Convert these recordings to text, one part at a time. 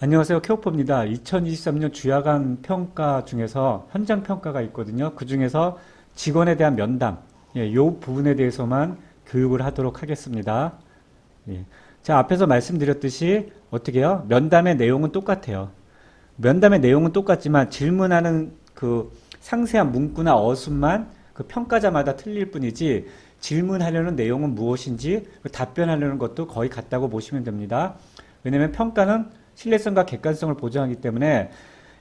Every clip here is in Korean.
안녕하세요. 케오포입니다. 2023년 주야간 평가 중에서 현장 평가가 있거든요. 그 중에서 직원에 대한 면담, 이 부분에 대해서만 교육을 하도록 하겠습니다. 예. 자, 앞에서 말씀드렸듯이 어떻게 해요? 면담의 내용은 똑같아요. 면담의 내용은 똑같지만 질문하는 그 상세한 문구나 어순만 그 평가자마다 틀릴 뿐이지 질문하려는 내용은 무엇인지 답변하려는 것도 거의 같다고 보시면 됩니다. 왜냐하면 평가는 신뢰성과 객관성을 보장하기 때문에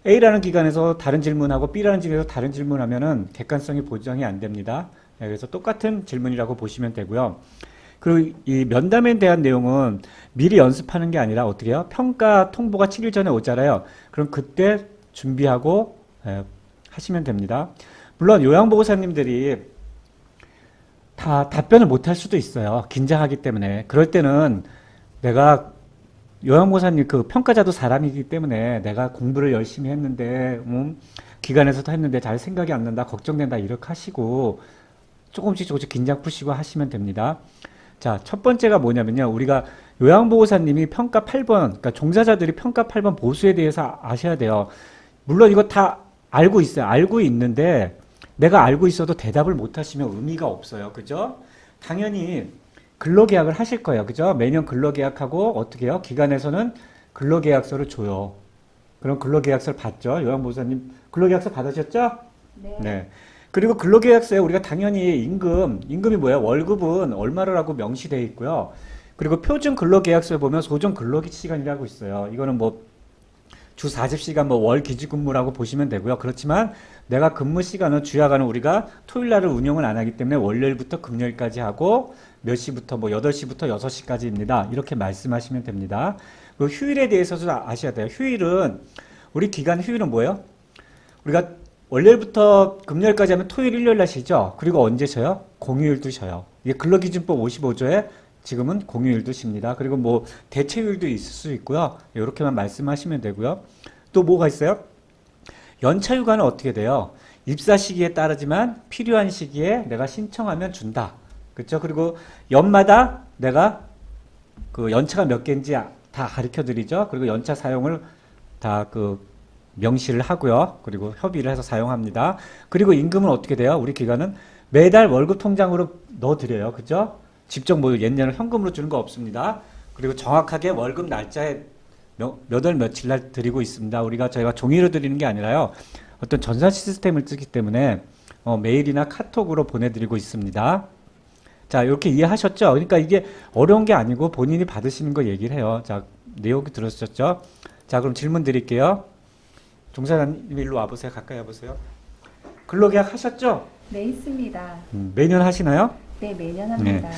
A라는 기관에서 다른 질문하고 B라는 기관에서 다른 질문하면은 객관성이 보장이 안 됩니다. 그래서 똑같은 질문이라고 보시면 되고요. 그리고 이 면담에 대한 내용은 미리 연습하는 게 아니라 어떻게 해요? 평가 통보가 7일 전에 오잖아요. 그럼 그때 준비하고 하시면 됩니다. 물론 요양보호사님들이 다 답변을 못 할 수도 있어요. 긴장하기 때문에. 그럴 때는 내가 요양보호사님 그 평가자도 사람이기 때문에 내가 공부를 열심히 했는데 기관에서도 했는데 잘 생각이 안 난다 걱정된다 이렇게 하시고 조금씩 긴장 푸시고 하시면 됩니다. 자, 첫 번째가 뭐냐면요. 우리가 요양보호사님이 평가 8번 그러니까 종사자들이 평가 8번 보수에 대해서 아셔야 돼요. 물론 이거 다 알고 있어요. 알고 있는데 내가 알고 있어도 대답을 못 하시면 의미가 없어요. 그죠? 당연히 근로계약을 하실 거예요. 그죠? 매년 근로계약하고 어떻게 해요? 기관에서는 근로계약서를 줘요. 그럼 근로계약서를 받죠. 요양보호사님 근로계약서 받으셨죠? 네. 네. 그리고 근로계약서에 우리가 당연히 임금이 뭐예요? 월급은 얼마라고 명시되어 있고요. 그리고 표준 근로계약서에 보면 소정 근로시간이라고 있어요. 이거는 뭐 주 40시간 뭐 월 기준근무라고 보시면 되고요. 그렇지만 내가 근무 시간은 주야간은 우리가 토요일 날을 운영을 안 하기 때문에 월요일부터 금요일까지 하고 몇 시부터 뭐 8시부터 6시까지입니다. 이렇게 말씀하시면 됩니다. 그리고 휴일에 대해서도 아셔야 돼요. 휴일은 우리 기관 휴일은 뭐예요? 우리가 월요일부터 금요일까지 하면 토요일, 일요일 날 쉬죠. 그리고 언제 쉬어요? 공휴일도 쉬어요. 이게 근로기준법 55조에 지금은 공휴일도 쉽니다. 그리고 뭐 대체휴일도 있을 수 있고요. 이렇게만 말씀하시면 되고요. 또 뭐가 있어요? 연차휴가는 어떻게 돼요? 입사 시기에 따르지만 필요한 시기에 내가 신청하면 준다. 그렇죠? 그리고 연마다 내가 그 연차가 몇 개인지 다 가르쳐 드리죠. 그리고 연차 사용을 다 그 명시를 하고요. 그리고 협의를 해서 사용합니다. 그리고 임금은 어떻게 돼요? 우리 기관은 매달 월급 통장으로 넣어 드려요. 그죠? 직접 뭐 옛날에 현금으로 주는 거 없습니다. 그리고 정확하게 월급 날짜에 몇 월 며칠 날 드리고 있습니다. 저희가 종이로 드리는 게 아니라요. 어떤 전산 시스템을 쓰기 때문에 메일이나 카톡으로 보내드리고 있습니다. 자, 이렇게 이해하셨죠? 그러니까 이게 어려운 게 아니고 본인이 받으시는 거 얘기를 해요. 자, 내용 들으셨죠? 자, 그럼 질문 드릴게요. 종사자님 일로 와보세요. 가까이 와보세요. 근로계약 하셨죠? 네, 있습니다. 매년 하시나요? 네, 매년 네. 합니다.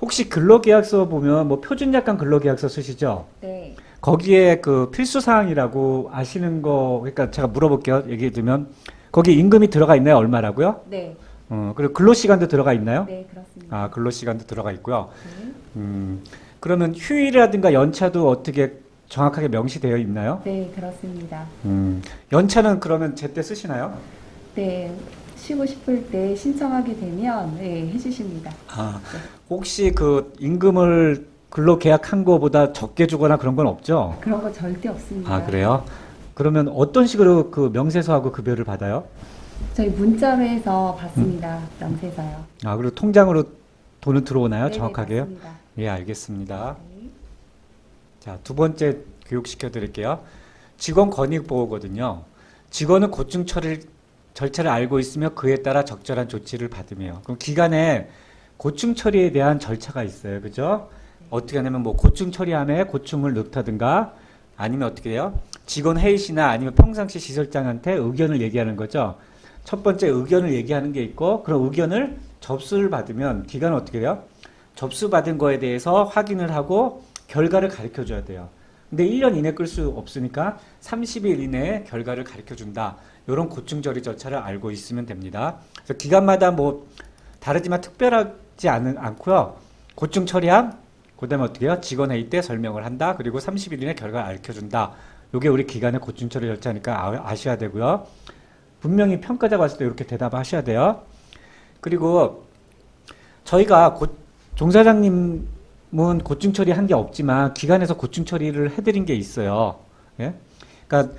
혹시 근로계약서 보면 뭐 표준약관 근로계약서 쓰시죠? 네. 거기에 그 필수사항이라고 아시는 거, 그러니까 제가 물어볼게요. 얘기해 두면. 거기 임금이 들어가 있나요? 얼마라고요? 네. 그리고 근로시간도 들어가 있나요? 네, 그렇습니다. 아, 근로시간도 들어가 있고요. 네. 그러면 휴일이라든가 연차도 어떻게 정확하게 명시되어 있나요? 네, 그렇습니다. 연차는 그러면 제때 쓰시나요? 네. 쉬고 싶을 때 신청하게 되면 네, 해주십니다. 아, 네. 혹시 그 임금을 근로 계약한 거보다 적게 주거나 그런 건 없죠? 그런 거 절대 없습니다. 아, 그래요? 그러면 어떤 식으로 그 명세서하고 급여를 받아요? 저희 문자로해서 받습니다. 명세서요. 아, 그리고 통장으로 돈은 들어오나요? 네, 정확하게요? 맞습니다. 예, 알겠습니다. 네. 자, 두 번째 교육시켜 드릴게요. 직원 권익 보호거든요. 직원은 고충 처리 절차를 알고 있으며 그에 따라 적절한 조치를 받으며. 그럼 기간에 고충 처리에 대한 절차가 있어요. 그죠? 어떻게 하냐면 뭐 고충 처리함에 고충을 넣다든가 아니면 어떻게 해요? 직원 회의시나 아니면 평상시 시설장한테 의견을 얘기하는 거죠. 첫 번째 의견을 얘기하는 게 있고 그런 의견을 접수를 받으면 기간은 어떻게 돼요? 접수받은 거에 대해서 확인을 하고 결과를 가르쳐 줘야 돼요. 근데 1년 이내 끌 수 없으니까 30일 이내에 결과를 가르쳐 준다. 이런 고충 처리 절차를 알고 있으면 됩니다. 그래서 기간마다 뭐 다르지만 특별하지 않고요. 고충 처리함, 그다음에 어떻게 해요? 직원 회의 때 설명을 한다. 그리고 30일 이내 결과를 알려 준다. 이게 우리 기관의 고충 처리 절차니까 아셔야 되고요. 분명히 평가자가 왔을 때 이렇게 대답하셔야 돼요. 그리고 저희가 종사장님은 고충 처리한 게 없지만 기관에서 고충 처리를 해드린 게 있어요. 예? 그러니까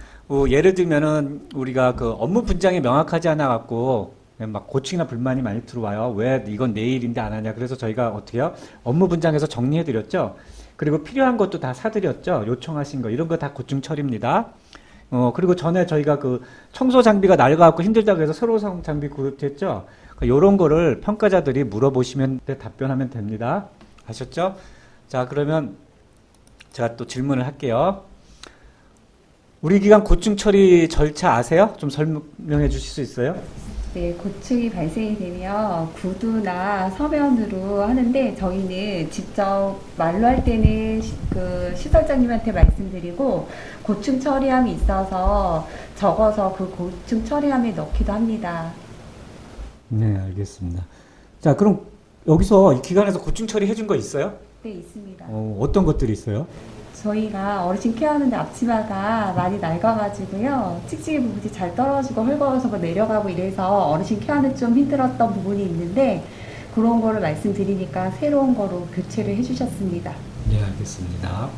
예를 들면은 우리가 그 업무 분장이 명확하지 않아 갖고 막 고충이나 불만이 많이 들어와요. 왜 이건 내일인데 안 하냐. 그래서 저희가 어떻게 해요? 업무 분장해서 정리해 드렸죠. 그리고 필요한 것도 다 사드렸죠. 요청하신 거 이런 거 다 고충 처리입니다. 그리고 전에 저희가 그 청소 장비가 낡아갖고 힘들다고 해서 새로 산 장비 구입했죠. 요런 거를 평가자들이 물어보시면 답변하면 됩니다. 아셨죠? 자, 그러면 제가 또 질문을 할게요. 우리 기관 고충 처리 절차 아세요? 좀 설명해 주실 수 있어요? 네, 고충이 발생이 되면 구두나 서면으로 하는데 저희는 직접 말로 할 때는 그 시설장님한테 말씀드리고 고충 처리함이 있어서 적어서 그 고충 처리함에 넣기도 합니다. 네, 알겠습니다. 자, 그럼 여기서 이 기관에서 고충 처리 해준 거 있어요? 네, 있습니다. 어떤 것들이 있어요? 저희가 어르신 케어하는데 앞치마가 많이 낡아가지고요. 찍찍이 부분이 잘 떨어지고 헐거워서 뭐 내려가고 이래서 어르신 케어하는 좀 힘들었던 부분이 있는데 그런 거를 말씀드리니까 새로운 거로 교체를 해주셨습니다. 네, 알겠습니다.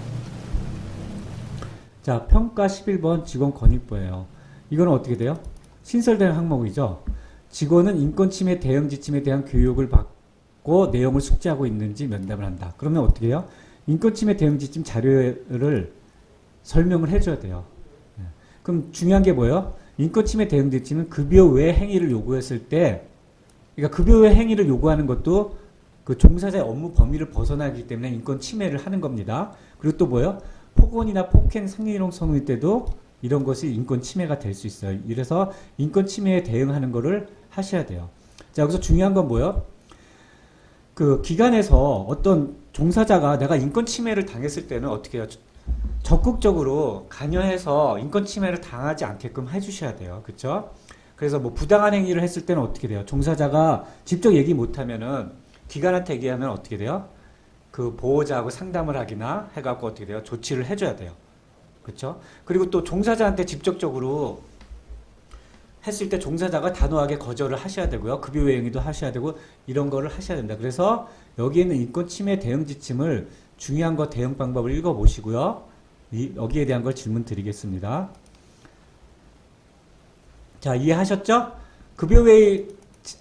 자, 평가 11번 직원 권익부예요. 이거는 어떻게 돼요? 신설된 항목이죠. 직원은 인권 침해 대응 지침에 대한 교육을 받고 내용을 숙지하고 있는지 면담을 한다. 그러면 어떻게 해요? 인권 침해 대응 지침 자료를 설명을 해줘야 돼요. 그럼 중요한 게 뭐예요? 인권 침해 대응 지침은 급여 외 행위를 요구했을 때, 그러니까 급여 외 행위를 요구하는 것도 그 종사자의 업무 범위를 벗어나기 때문에 인권 침해를 하는 겁니다. 그리고 또 뭐예요? 폭언이나 폭행, 상해long 성일 때도 이런 것이 인권 침해가 될 수 있어요. 이래서 인권 침해에 대응하는 거를 하셔야 돼요. 자, 여기서 중요한 건 뭐예요? 그 기관에서 어떤 종사자가 내가 인권 침해를 당했을 때는 어떻게 해요? 적극적으로 관여해서 인권 침해를 당하지 않게끔 해주셔야 돼요. 그렇죠? 그래서 뭐 부당한 행위를 했을 때는 어떻게 돼요? 종사자가 직접 얘기 못하면은 기관한테 얘기하면 어떻게 돼요? 그 보호자하고 상담을 하기나 해갖고 어떻게 돼요? 조치를 해줘야 돼요. 그렇죠? 그리고 또 종사자한테 직접적으로 했을 때 종사자가 단호하게 거절을 하셔야 되고요. 급여 외 행위도 하셔야 되고 이런 거를 하셔야 됩니다. 그래서 여기에는 인권 침해 대응 지침을 중요한 거 대응 방법을 읽어보시고요. 여기에 대한 걸 질문 드리겠습니다. 자, 이해하셨죠? 급여 외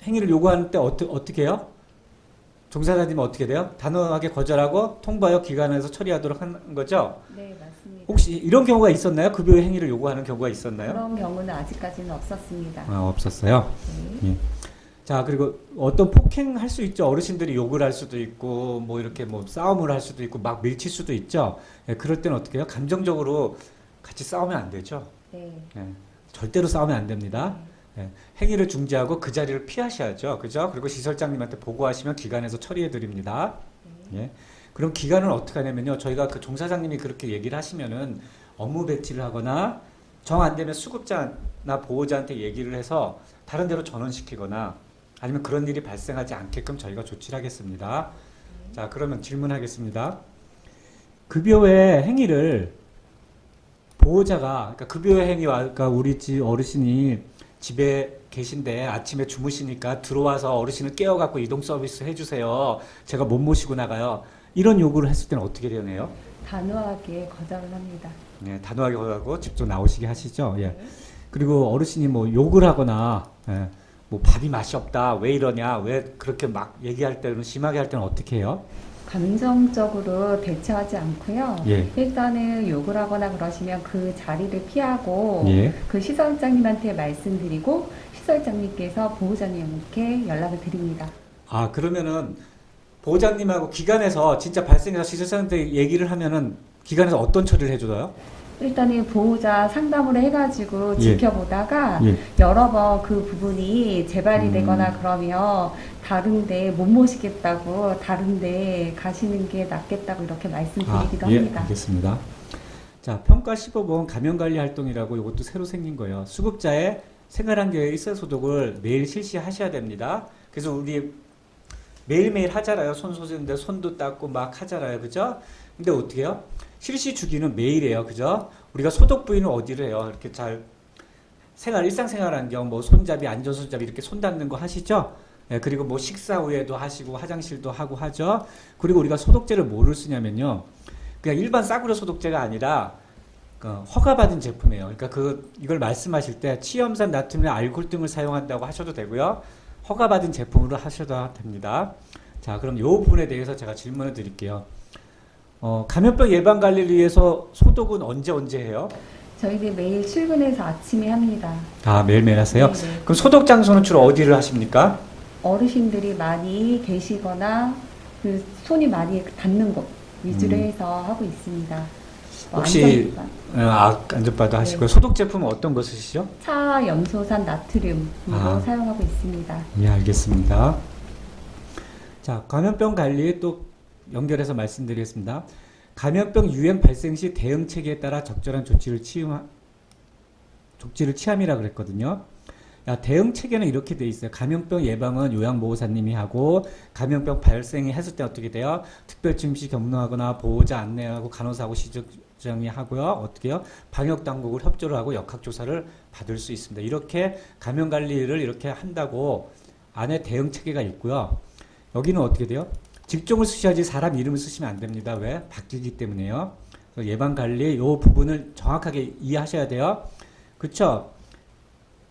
행위를 요구하는 때 어떻게 해요? 종사자님은 어떻게 돼요? 단호하게 거절하고 통보하여 기관에서 처리하도록 하는 거죠? 네, 맞습니다. 혹시 이런 경우가 있었나요? 급여 외 행위를 요구하는 경우가 있었나요? 그런 경우는 아직까지는 없었습니다. 없었어요. 네. 예. 자, 그리고 어떤 폭행할 수 있죠. 어르신들이 욕을 할 수도 있고, 뭐 이렇게 뭐 싸움을 할 수도 있고, 막 밀칠 수도 있죠. 예, 그럴 때는 어떻게 해요? 감정적으로 같이 싸우면 안 되죠. 네. 예, 절대로 싸우면 안 됩니다. 예, 행위를 중지하고 그 자리를 피하셔야죠. 그죠? 그리고 시설장님한테 보고하시면 기관에서 처리해 드립니다. 예. 그럼 기관은 어떻게 하냐면요. 저희가 그 종사장님이 그렇게 얘기를 하시면은 업무 배치를 하거나 정 안 되면 수급자나 보호자한테 얘기를 해서 다른 데로 전원시키거나 아니면 그런 일이 발생하지 않게끔 저희가 조치를 하겠습니다. 자, 그러면 질문하겠습니다. 급여 외 행위를 보호자가, 그러니까 급여 외 행위와, 그러니까 우리 집 어르신이 집에 계신데 아침에 주무시니까 들어와서 어르신을 깨워갖고 이동 서비스 해주세요. 제가 못 모시고 나가요. 이런 요구를 했을 때는 어떻게 되나요? 단호하게 거절을 합니다. 네, 단호하게 거절하고 직접 나오시게 하시죠. 예. 네. 그리고 어르신이 뭐 욕을 하거나, 예, 뭐 밥이 맛이 없다, 왜 이러냐, 왜 그렇게 막 얘기할 때는, 심하게 할 때는 어떻게 해요? 감정적으로 대처하지 않고요. 예. 일단은 욕을 하거나 그러시면 그 자리를 피하고 예. 그 시설장님한테 말씀드리고 시설장님께서 보호자님께 연락을 드립니다. 아, 그러면은 보호자님하고 기관에서 진짜 발생해서 시설장한테 얘기를 하면은 기관에서 어떤 처리를 해줘요? 일단은 보호자 상담을 해가지고 예. 지켜보다가 예. 여러 번 그 부분이 재발이 되거나 그러면 다른데 못 모시겠다고 다른데 가시는 게 낫겠다고 이렇게 말씀드리기도 예, 합니다. 알겠습니다. 자, 평가 15번 감염관리 활동이라고 이것도 새로 생긴 거예요. 수급자의 생활환경의 일사소독을 매일 실시하셔야 됩니다. 그래서 우리 매일매일 하잖아요. 손 쏘는데 손도 닦고 막 하잖아요. 그죠? 근데 어떻게 해요? 실시 주기는 매일이에요. 그죠? 우리가 소독 부위는 어디를 해요? 이렇게 잘 일상생활 환경, 뭐 손잡이, 안전손잡이 이렇게 손 닿는 거 하시죠? 예, 그리고 뭐 식사 후에도 하시고 화장실도 하고 하죠. 그리고 우리가 소독제를 뭐를 쓰냐면요. 그냥 일반 싸구려 소독제가 아니라 허가받은 제품이에요. 그러니까 이걸 말씀하실 때 치염산 나트륨 알코올 등을 사용한다고 하셔도 되고요. 허가받은 제품으로 하셔도 됩니다. 자, 그럼 이 부분에 대해서 제가 질문을 드릴게요. 감염병 예방 관리를 위해서 소독은 언제 해요? 저희는 매일 출근해서 아침에 합니다. 아, 매일매일 하세요? 네네. 그럼 소독 장소는 주로 어디를 하십니까? 어르신들이 많이 계시거나 그 손이 많이 닿는 곳 위주로 해서 하고 있습니다. 혹시 안전반. 안전바도 하시고요. 네. 소독 제품은 어떤 거 쓰시죠? 차염소산 나트륨으로 사용하고 있습니다. 예, 알겠습니다. 자, 감염병 관리에 또 연결해서 말씀드리겠습니다. 감염병 유행 발생 시 대응 체계에 따라 적절한 조치를 취함이라 그랬거든요. 대응 체계는 이렇게 돼 있어요. 감염병 예방은 요양보호사님이 하고, 감염병 발생이 했을 때 어떻게 돼요? 특별침시 경로하거나 보호자 안내하고 간호사하고 시정이 하고요. 어떻게 해요? 방역당국을 협조를 하고 역학조사를 받을 수 있습니다. 이렇게 감염관리를 이렇게 한다고 안에 대응 체계가 있고요. 여기는 어떻게 돼요? 직종을 쓰셔야지 사람 이름을 쓰시면 안 됩니다. 왜? 바뀌기 때문에요. 예방관리 이 부분을 정확하게 이해하셔야 돼요. 그쵸?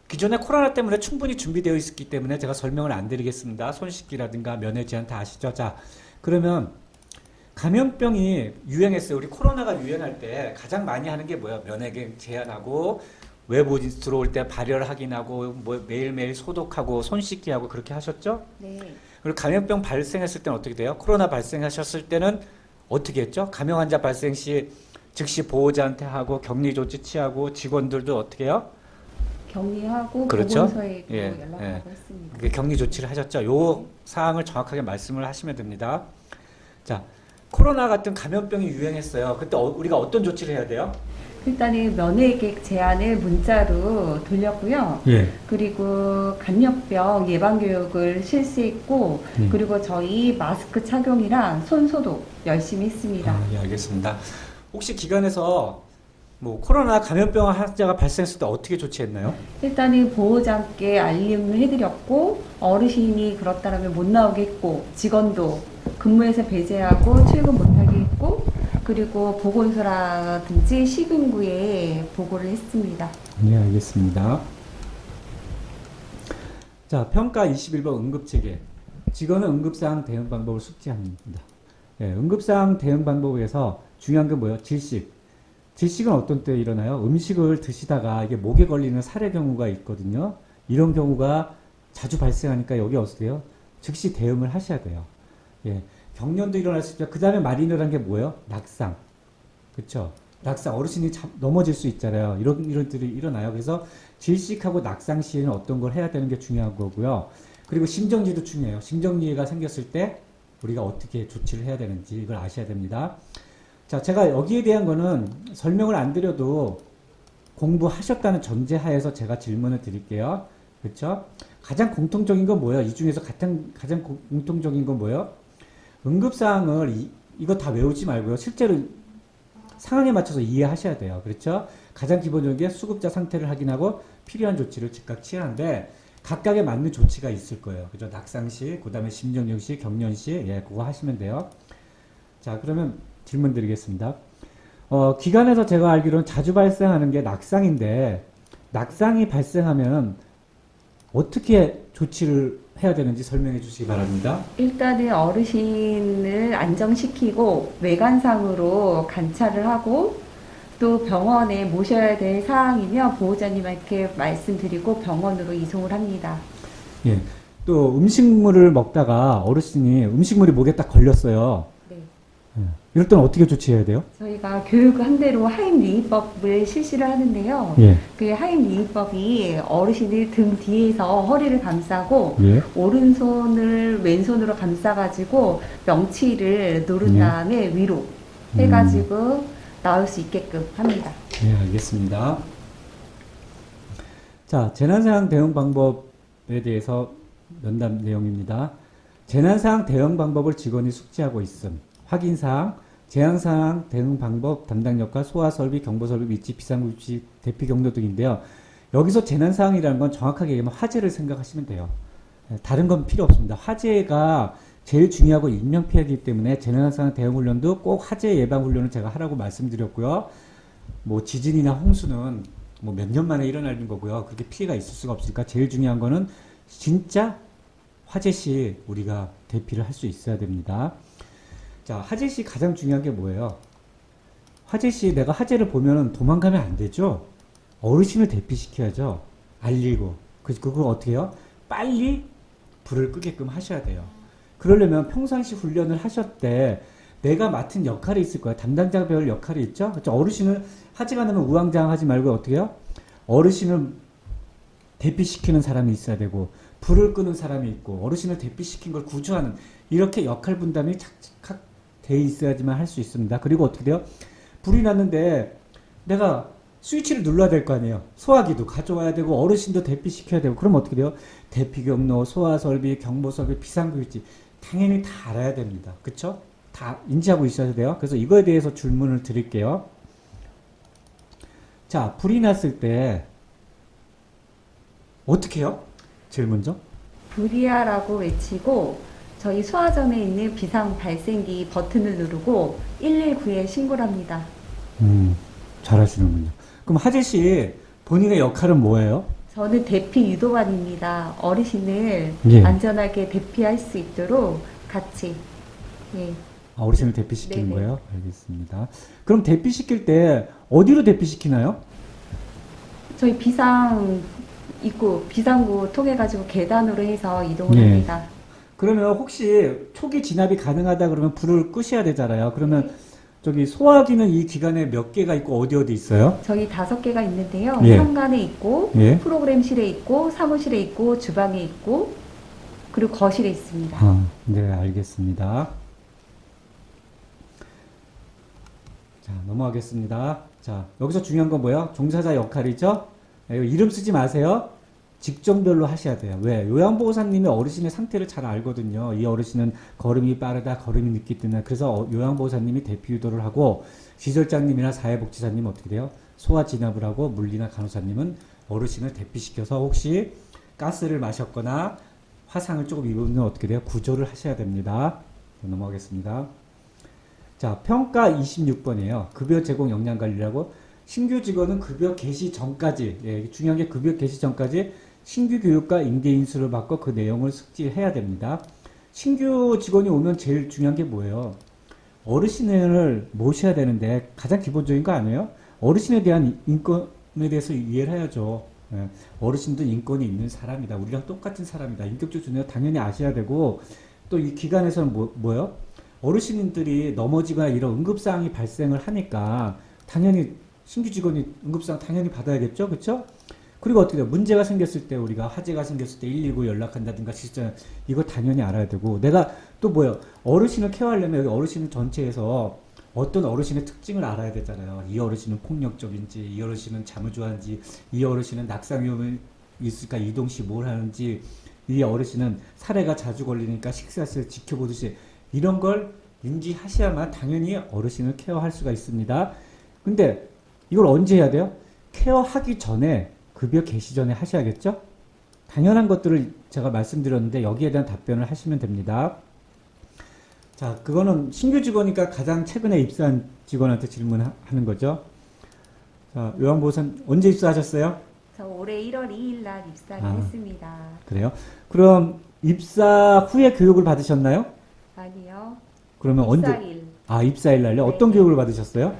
기존에 코로나 때문에 충분히 준비되어 있었기 때문에 제가 설명을 안 드리겠습니다. 손 씻기라든가 면회 제한 다 아시죠? 자, 그러면 감염병이 유행했어요. 우리 코로나가 유행할 때 가장 많이 하는 게 뭐야? 면회 제한하고 외부 들어올 때 발열 확인하고 뭐 매일매일 소독하고 손 씻기 하고 그렇게 하셨죠? 네. 그리고 감염병 발생했을 때는 어떻게 돼요? 코로나 발생하셨을 때는 어떻게 했죠? 감염 환자 발생 시 즉시 보호자한테 하고 격리 조치 취하고 직원들도 어떻게 해요? 격리하고 그렇죠? 보건소에 예, 연락하고 예. 했습니다. 격리 조치를 하셨죠. 요 사항을 정확하게 말씀을 하시면 됩니다. 자, 코로나 같은 감염병이 유행했어요. 그때 우리가 어떤 조치를 해야 돼요? 일단은 면회객 제안을 문자로 돌렸고요. 예. 그리고 간염병 예방 교육을 실시했고, 그리고 저희 마스크 착용이랑 손 소독 열심히 했습니다. 예, 알겠습니다. 혹시 기관에서 뭐 코로나 감염병 환자가 발생했을 때 어떻게 조치했나요? 일단은 보호자께 알림을 해드렸고, 어르신이 그렇다면 못 나오게 했고, 직원도 근무에서 배제하고 출근 못하게 했고, 그리고 보건소라든지 시군구에 보고를 했습니다. 네, 알겠습니다. 자, 평가 21번 응급체계. 직원은 응급사항 대응 방법을 숙지합니다. 예, 응급사항 대응 방법에서 중요한 게 뭐예요? 질식. 질식은 어떤 때 일어나요? 음식을 드시다가 이게 목에 걸리는 살해 경우가 있거든요. 이런 경우가 자주 발생하니까 여기 어떻게 해요? 즉시 대응을 하셔야 돼요. 예, 경련도 일어날 수 있죠. 그 다음에 많이 일어난 게 뭐예요? 낙상. 그쵸? 낙상, 어르신이 넘어질 수 있잖아요. 이런 일들이 일어나요. 그래서 질식하고 낙상 시에는 어떤 걸 해야 되는 게 중요한 거고요. 그리고 심정지도 중요해요. 심정지가 생겼을 때 우리가 어떻게 조치를 해야 되는지 이걸 아셔야 됩니다. 자, 제가 여기에 대한 거는 설명을 안 드려도 공부하셨다는 전제하에서 제가 질문을 드릴게요. 그렇죠? 가장 공통적인 건 뭐예요? 이 중에서 가장 공통적인 건 뭐예요? 응급사항을 이거 다 외우지 말고요. 실제로 상황에 맞춰서 이해하셔야 돼요. 그렇죠? 가장 기본적인 게 수급자 상태를 확인하고 필요한 조치를 즉각 취하는데 각각에 맞는 조치가 있을 거예요. 그죠? 낙상시, 그 다음에 심정지시, 경련시, 예, 그거 하시면 돼요. 자, 그러면 질문 드리겠습니다. 기관에서 제가 알기로는 자주 발생하는 게 낙상인데, 낙상이 발생하면 어떻게 조치를 해야 되는지 설명해 주시기 바랍니다. 일단은 어르신을 안정시키고 외관상으로 관찰을 하고 또 병원에 모셔야 될 사항이면 보호자님한테 말씀드리고 병원으로 이송을 합니다. 예. 또 음식물을 먹다가 어르신이 음식물이 목에 딱 걸렸어요. 네. 예. 이럴 때는 어떻게 조치해야 돼요? 저희가 교육한 대로 하임리히법을 실시를 하는데요. 예. 그 하임리히법이 어르신을 등 뒤에서 허리를 감싸고 예. 오른손을 왼손으로 감싸가지고 명치를 누른 예. 다음에 위로 해가지고 나올 수 있게끔 합니다. 네, 알겠습니다. 자, 재난상황 대응 방법에 대해서 면담 내용입니다. 재난상황 대응 방법을 직원이 숙지하고 있음. 확인사항, 재난상황 대응 방법, 담당역과 소화설비, 경보설비, 위치, 비상구치, 대피 경로 등인데요. 여기서 재난상황이라는 건 정확하게 얘기하면 화재를 생각하시면 돼요. 다른 건 필요 없습니다. 화재가 제일 중요하고 인명피해이기 때문에 재난상황 대응훈련도 꼭 화재 예방훈련을 제가 하라고 말씀드렸고요. 뭐 지진이나 홍수는 뭐 몇 년 만에 일어나는 거고요. 그렇게 피해가 있을 수가 없으니까 제일 중요한 거는 진짜 화재 시 우리가 대피를 할 수 있어야 됩니다. 자, 화재 시 가장 중요한 게 뭐예요? 화재 시 내가 화재를 보면은 도망가면 안 되죠. 어르신을 대피시켜야죠. 알리고. 그걸 어떻게 해요? 빨리 불을 끄게끔 하셔야 돼요. 그러려면 평상시 훈련을 하셨대. 내가 맡은 역할이 있을 거야. 담당자별 역할이 있죠? 그렇죠? 어르신을 화재가 나면 우왕좌왕하지 말고 어떻게 해요? 어르신을 대피시키는 사람이 있어야 되고 불을 끄는 사람이 있고 어르신을 대피시킨 걸 구조하는 이렇게 역할 분담이 착착 돼 있어야지만 할 수 있습니다. 그리고 어떻게 돼요? 불이 났는데 내가 스위치를 눌러야 될 거 아니에요. 소화기도 가져와야 되고 어르신도 대피시켜야 되고 그럼 어떻게 돼요? 대피 경로, 소화 설비, 경보 설비, 비상구역지 당연히 다 알아야 됩니다. 그쵸? 다 인지하고 있어야 돼요. 그래서 이거에 대해서 질문을 드릴게요. 자, 불이 났을 때 어떻게 해요? 제일 먼저? 불이야라고 외치고 저희 소화전에 있는 비상 발생기 버튼을 누르고 119에 신고를 합니다. 잘하시는군요. 그럼 하재 씨 본인의 역할은 뭐예요? 저는 대피 유도관입니다. 어르신을 예. 안전하게 대피할 수 있도록 같이 예. 아, 어르신을 대피시키는 네네. 거예요? 알겠습니다. 그럼 대피시킬 때 어디로 대피시키나요? 저희 비상 입구 비상구 통해 가지고 계단으로 해서 이동을 예. 합니다. 그러면 혹시 초기 진압이 가능하다 그러면 불을 끄셔야 되잖아요. 그러면 저기 소화기는 이 기관에 몇 개가 있고 어디 있어요? 저희 5개가 있는데요. 예. 현관에 있고 예. 프로그램실에 있고 사무실에 있고 주방에 있고 그리고 거실에 있습니다. 아, 네, 알겠습니다. 자, 넘어가겠습니다. 자, 여기서 중요한 건 뭐예요? 종사자 역할이죠? 네, 이름 쓰지 마세요. 직종별로 하셔야 돼요. 왜? 요양보호사님이 어르신의 상태를 잘 알거든요. 이 어르신은 걸음이 빠르다, 걸음이 늦기 때문에. 그래서 요양보호사님이 대피 유도를 하고, 시설장님이나 사회복지사님은 어떻게 돼요? 소화 진압을 하고, 물리나 간호사님은 어르신을 대피시켜서 혹시 가스를 마셨거나 화상을 조금 입으면 어떻게 돼요? 구조를 하셔야 됩니다. 넘어가겠습니다. 자, 평가 26번이에요. 급여 제공 역량 관리라고. 신규 직원은 급여 개시 전까지, 예, 중요한 게 급여 개시 전까지 신규 교육과 인계 인수를 받고 그 내용을 숙지해야 됩니다. 신규 직원이 오면 제일 중요한 게 뭐예요? 어르신을 모셔야 되는데 가장 기본적인 거 아니에요? 어르신에 대한 인권에 대해서 이해를 해야죠. 예, 어르신도 인권이 있는 사람이다. 우리랑 똑같은 사람이다. 인격적 존재가 당연히 아셔야 되고 또 이 기관에서는 뭐예요? 어르신들이 넘어지거나 이런 응급사항이 발생을 하니까 당연히 신규 직원이 응급사항 당연히 받아야겠죠? 그쵸? 그리고 어떻게 돼요? 문제가 생겼을 때 우리가 화재가 생겼을 때 119 연락한다든가 시스템 이거 당연히 알아야 되고 내가 또 뭐예요? 어르신을 케어하려면 여기 어르신 전체에서 어떤 어르신의 특징을 알아야 되잖아요. 이 어르신은 폭력적인지 이 어르신은 잠을 좋아하는지 이 어르신은 낙상 위험이 있을까 이동 시 뭘 하는지 이 어르신은 사례가 자주 걸리니까 식사를 지켜보듯이 이런 걸 인지하셔야만 당연히 어르신을 케어할 수가 있습니다. 근데 이걸 언제 해야 돼요? 케어하기 전에 급여 개시 전에 하셔야겠죠? 당연한 것들을 제가 말씀드렸는데 여기에 대한 답변을 하시면 됩니다. 자, 그거는 신규 직원이니까 가장 최근에 입사한 직원한테 질문하는 거죠. 자, 요양보호사 언제 입사하셨어요? 저 올해 1월 2일 날 입사를 아. 했습니다. 그래요? 그럼 입사 후에 교육을 받으셨나요? 아니요. 그러면 언제? 입사일. 아, 입사일 날요? 네. 어떤 교육을 받으셨어요?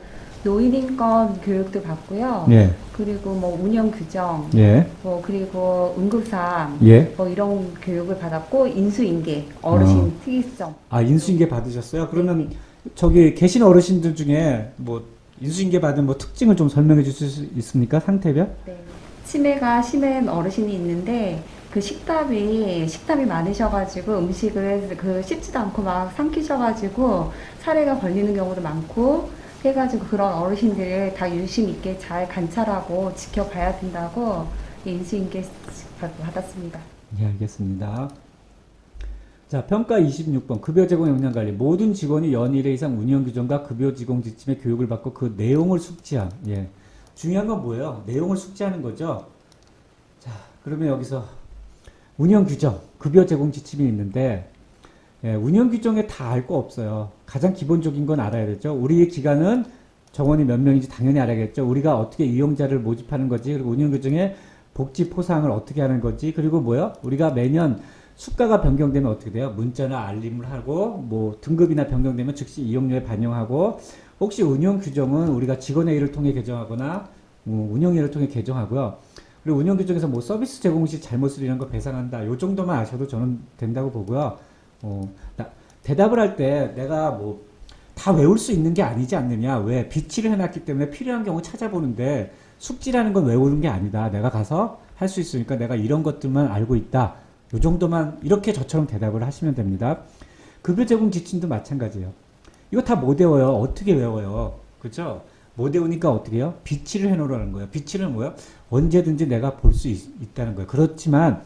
노인인권 교육도 받고요. 예. 그리고 뭐 운영 규정, 예. 뭐 그리고 응급사항, 예. 뭐 이런 교육을 받았고 인수인계, 어르신 특이성. 아, 인수인계 받으셨어요? 그러면 저기 계신 어르신들 중에 뭐 인수인계 받은 뭐 특징을 좀 설명해 주실 수 있습니까? 상태별? 네. 치매가 심한 어르신이 있는데 그 식답이 많으셔가지고 음식을 그 씹지도 않고 막 삼키셔가지고 사례가 걸리는 경우도 많고 해가지고 그런 어르신들을 다 유심 있게 잘 관찰하고 지켜봐야 된다고 인수인계 받았습니다. 네, 알겠습니다. 자, 평가 26번. 급여 제공 역량 관리. 모든 직원이 연 1회 이상 운영 규정과 급여 제공 지침의 교육을 받고 그 내용을 숙지함. 예. 중요한 건 뭐예요? 내용을 숙지하는 거죠. 자, 그러면 여기서 운영 규정, 급여 제공 지침이 있는데, 예, 운영 규정에 다 알 거 없어요. 가장 기본적인 건 알아야 되죠. 우리의 기관은 정원이 몇 명인지 당연히 알아야겠죠. 우리가 어떻게 이용자를 모집하는 거지, 그리고 운영 규정에 복지 포상을 어떻게 하는 거지, 그리고 뭐요? 우리가 매년 수가가 변경되면 어떻게 돼요? 문자나 알림을 하고, 뭐 등급이나 변경되면 즉시 이용료에 반영하고, 혹시 운영 규정은 우리가 직원회의를 통해 개정하거나 운영회의를 통해 개정하고요. 그리고 운영 규정에서 뭐 서비스 제공 시 잘못을 이런 거 배상한다. 요 정도만 아셔도 저는 된다고 보고요. 대답을 할 때 내가 뭐 다 외울 수 있는 게 아니지 않느냐. 왜? 비치를 해놨기 때문에 필요한 경우 찾아보는데 숙지라는 건 외우는 게 아니다. 내가 가서 할 수 있으니까 내가 이런 것들만 알고 있다. 요 정도만 이렇게 저처럼 대답을 하시면 됩니다. 급여 제공 지침도 마찬가지예요. 이거 다 못 외워요. 어떻게 외워요? 그죠? 못 외우니까 어떻게 해요? 비치를 해놓으라는 거예요. 비치는 뭐예요? 언제든지 내가 볼 수 있다는 거예요. 그렇지만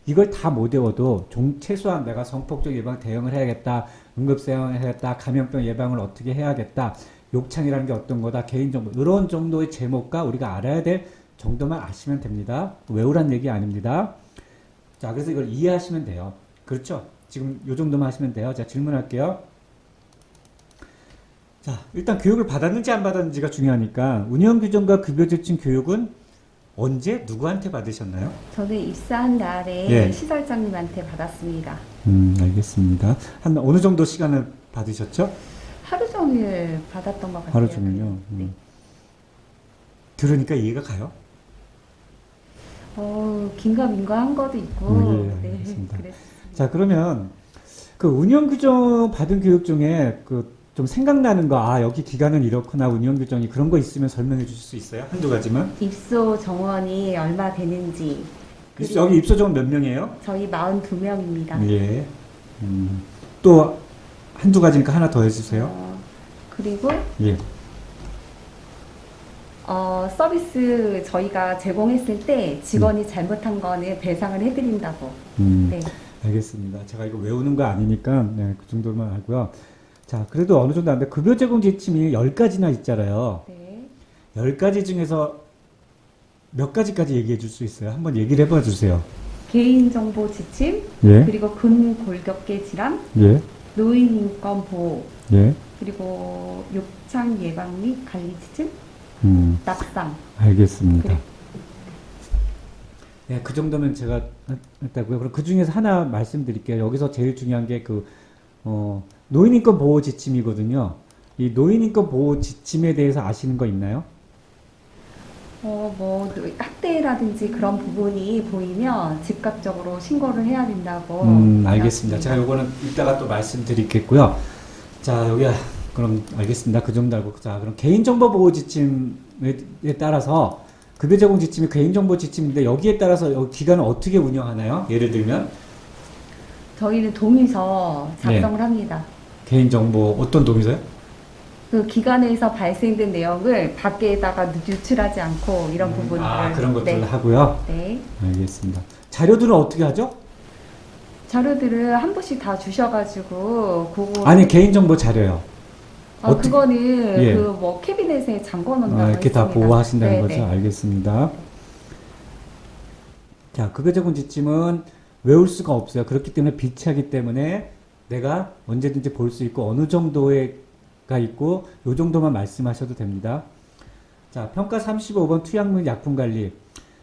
이걸 다 못 외워도 최소한 내가 성폭력 예방 대응을 해야겠다. 응급사항을 해야겠다. 감염병 예방을 어떻게 해야겠다. 욕창이라는 게 어떤 거다. 개인정보. 이런 정도의 제목과 우리가 알아야 될 정도만 아시면 됩니다. 외우란 얘기 아닙니다. 자, 그래서 이걸 이해하시면 돼요. 그렇죠? 지금 요 정도만 하시면 돼요. 자, 질문할게요. 자, 일단 교육을 받았는지 안 받았는지가 중요하니까 운영규정과 급여지침 교육은 언제 누구한테 받으셨나요? 저는 입사한 날에 예. 시설장님한테 받았습니다. 알겠습니다. 한 어느 정도 시간을 받으셨죠? 하루 종일 받았던 것 같아요. 하루 종일요. 네. 들으니까 이해가 가요? 긴가민가한 것도 있고. 예, 알겠습니다. 그랬습니다. 자, 그러면 그 운영규정 받은 교육 중에 그 좀 생각나는 거, 아, 여기 기간은 이렇구나, 운영규정이 그런 거 있으면 설명해 주실 수 있어요? 한두 가지만? 입소 정원이 얼마 되는지. 그리고 여기 입소 정원 몇 명이에요? 저희 42명입니다. 예. 또 한두 가지니까 하나 더 해주세요. 그리고 예. 서비스 저희가 제공했을 때 직원이 잘못한 거는 배상을 해드린다고. 네. 알겠습니다. 제가 이거 외우는 거 아니니까 네, 그 정도만 하고요. 자, 그래도 어느 정도 하는데 급여 제공 지침이 10가지나 있잖아요. 네. 10가지 중에서 몇 가지까지 얘기해 줄 수 있어요? 한번 얘기를 해봐 주세요. 개인정보 지침, 예. 그리고 근골격계 질환, 예. 노인인권 보호, 예. 그리고 욕창 예방 및 관리 지침, 낙상. 알겠습니다. 그래. 네, 그 정도면 제가 했다고요. 그럼 그 중에서 하나 말씀드릴게요. 여기서 제일 중요한 게 노인인권 보호 지침이거든요. 이 노인인권 보호 지침에 대해서 아시는 거 있나요? 학대라든지 그런 부분이 보이면 즉각적으로 신고를 해야 된다고. 알겠습니다. 나왔습니다. 제가 요거는 이따가 또 말씀드리겠고요. 자, 여기, 그럼 알겠습니다. 그 정도 알고. 자, 그럼 개인정보 보호 지침에 따라서 급여 제공 지침이 개인정보 지침인데 여기에 따라서 여기 기관은 어떻게 운영하나요? 예를 들면 저희는 동의서 작성을 합니다. 개인정보 어떤 동의서요? 그 기관에서 발생된 내용을 밖에다가 유출하지 않고 이런 부분들을. 그런 것들을 네. 하고요. 네. 알겠습니다. 자료들은 어떻게 하죠? 자료들을 한 번씩 다 주셔가지고 그거. 아니, 개인정보 자료요. 그거는 예. 캐비넷에 잠궈 놓는다고 이렇게 다 했습니다. 보호하신다는 네, 거죠? 네. 알겠습니다. 자, 급여 제공 지침은 외울 수가 없어요. 그렇기 때문에 비치하기 때문에 내가 언제든지 볼 수 있고 어느 정도가 있고 요 정도만 말씀하셔도 됩니다. 자, 평가 35번 투약 및 약품 관리.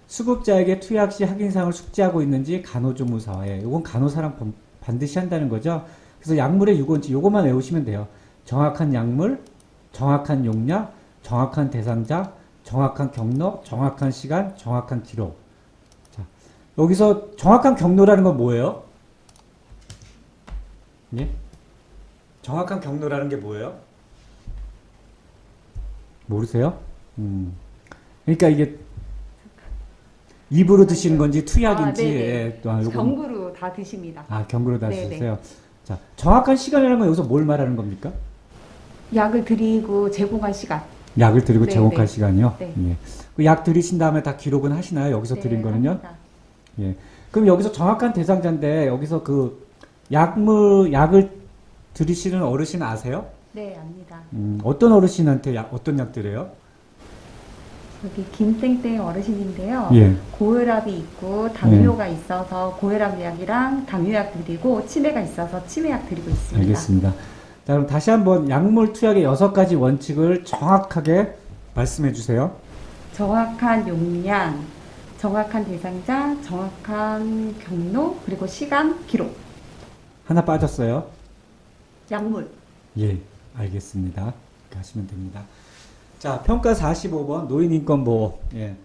수급자에게 투약 시 확인사항을 숙지하고 있는지 간호조무사에. 요건 간호사랑 반드시 한다는 거죠. 그래서 약물의 유건지 요것만 외우시면 돼요. 정확한 약물, 정확한 용량, 정확한 대상자, 정확한 경로, 정확한 시간, 정확한 기록. 자, 여기서 정확한 경로라는 건 뭐예요? 예? 정확한 경로라는 게 뭐예요? 모르세요? 그러니까 이게 입으로 드시는 건지 투약인지 네네. 요건 경구로 다 드십니다. 경구로 다 네네. 쓰세요. 자, 정확한 시간이라는 건 여기서 뭘 말하는 겁니까? 약을 드리고 제공한 시간. 약을 드리고 네, 제공할 네. 시간이요? 네. 예. 그 약 드리신 다음에 다 기록은 하시나요? 여기서 드린 거는요? 합니다. 예. 그럼 여기서 정확한 대상자인데 여기서 그 약을 드리시는 어르신 아세요? 네, 압니다. 어떤 어르신한테 어떤 약 드려요? 여기 김땡땡 어르신인데요. 예. 고혈압이 있고 당뇨가 있어서 고혈압 약이랑 당뇨약 드리고 치매가 있어서 치매약 드리고 있습니다. 알겠습니다. 자, 그럼 다시 한번 약물 투약의 6가지 원칙을 정확하게 말씀해 주세요. 정확한 용량, 정확한 대상자, 정확한 경로, 그리고 시간, 기록. 하나 빠졌어요. 약물. 예, 알겠습니다. 이렇게 하시면 됩니다. 자, 평가 45번 노인인권보호. 예.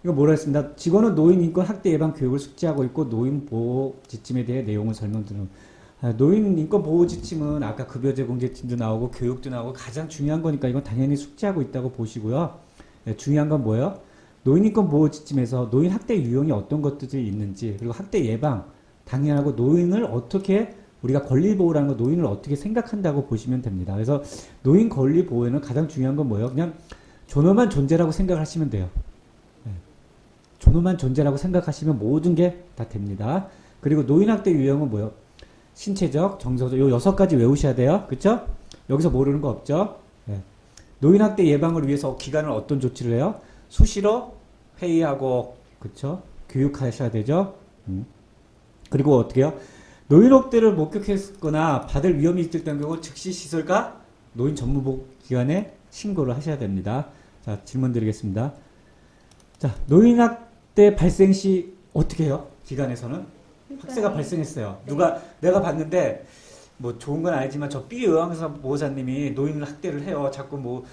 이거 뭐라 했습니다. 직원은 노인인권 학대 예방 교육을 숙지하고 있고 노인보호 지침에 대해 내용을 설명드리는. 노인인권보호 지침은 아까 급여제 공제팀도 나오고 교육도 나오고 가장 중요한 거니까 이건 당연히 숙지하고 있다고 보시고요. 예, 중요한 건 뭐예요? 노인인권보호 지침에서 노인 학대 유형이 어떤 것들이 있는지 그리고 학대 예방 당연하고 노인을 어떻게 우리가 권리보호라는 거 노인을 어떻게 생각한다고 보시면 됩니다. 그래서 노인 권리보호에는 가장 중요한 건 뭐예요? 그냥 존엄한 존재라고 생각하시면 돼요. 네. 존엄한 존재라고 생각하시면 모든 게 다 됩니다. 그리고 노인학대 유형은 뭐예요? 신체적, 정서적 요 6가지 외우셔야 돼요. 그쵸? 여기서 모르는 거 없죠? 네. 노인학대 예방을 위해서 기관은 어떤 조치를 해요? 수시로 회의하고 그쵸? 교육하셔야 되죠? 그리고 어떻게 해요? 노인학대를 목격했거나 받을 위험이 있을 경우 즉시 시설과 노인 전문기관에 신고를 하셔야 됩니다. 자, 질문 드리겠습니다. 자, 노인학대 발생 시 어떻게 해요? 기관에서는? 학대가 발생했어요. 내가 봤는데, 뭐 좋은 건 아니지만 저 B 의왕사 보호사님이 노인을 학대를 해요. 자꾸 뭐,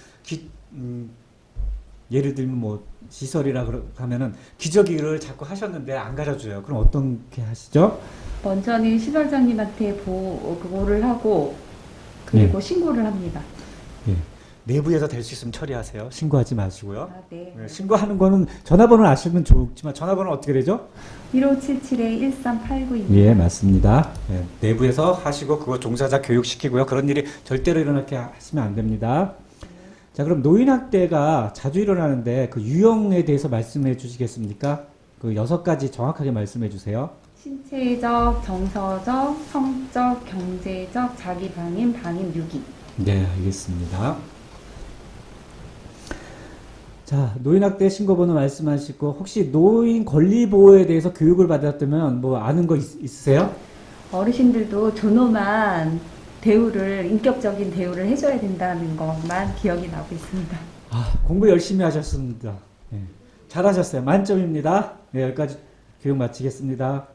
예를 들면 뭐, 시설이라 하면은 기저귀를 자꾸 하셨는데 안 가져줘요. 그럼 어떻게 하시죠? 먼저는 시설장님한테 보고를 하고 그리고 신고를 합니다. 예. 내부에서 될 수 있으면 처리하세요. 신고하지 마시고요. 아, 네. 네, 신고하는 거는 전화번호를 아시면 좋지만 전화번호는 어떻게 되죠? 1577-1389입니다. 예, 맞습니다. 예, 내부에서 하시고 그거 종사자 교육시키고요. 그런 일이 절대로 일어나게 하시면 안 됩니다. 자, 그럼 노인학대가 자주 일어나는데 그 유형에 대해서 말씀해 주시겠습니까? 그 6가지 정확하게 말씀해 주세요. 신체적, 정서적, 성적, 경제적, 자기방임, 방임, 유기. 네, 알겠습니다. 자, 노인학대 신고번호 말씀하시고 혹시 노인 권리보호에 대해서 교육을 받았다면 뭐 아는 거 있으세요? 어르신들도 존엄한 대우를, 인격적인 대우를 해줘야 된다는 것만 기억이 나고 있습니다. 아, 공부 열심히 하셨습니다. 네, 잘하셨어요. 만점입니다. 네, 여기까지 교육 마치겠습니다.